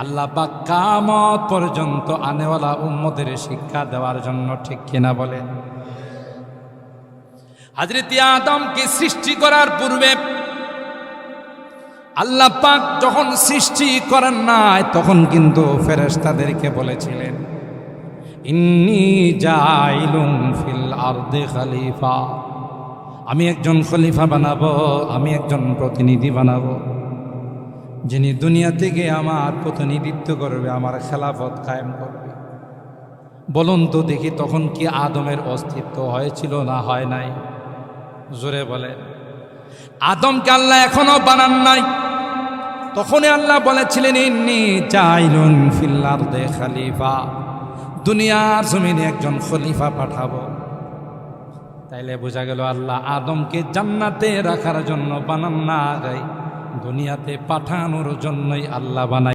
আল্লাহ পাক কিয়ামত পর্যন্ত আনেওয়ালা উম্মতের শিক্ষা দেওয়ার জন্য, ঠিক কিনা বলেন? হযরত আদমকে সৃষ্টি করার পূর্বে আল্লাহ পাক যখন সৃষ্টি করেন নাই তখন কিন্তু ফেরেশতাদেরকে বলেছিলেন, ইন্নী জাইলুন ফিল আরদি খলিফা, আমি একজন খলিফা বানাবো, আমি একজন প্রতিনিধি বানাবো, যিনি দুনিয়া থেকে আমার প্রতিনিধিত্ব করবে, আমার খেলাফত কায়েম করবে। বলুন তো দেখি, তখন কি আদমের অস্তিত্ব হয়েছিল না হয় নাই? জোরে বলে। আদমকে আল্লাহ এখনো বানান নাই, তখনই আল্লাহ বলেছিলেন ইন্নী জাইলুন ফিল আরদি খলিফা, দুনিয়ার জমিনে একজন খলিফা পাঠাবো। তাইলে বোঝা গেল আল্লাহ আদমকে জান্নাতে রাখার জন্য বানান না, দুনিয়াতে পাঠানোর জন্যই আল্লাহ বানাই।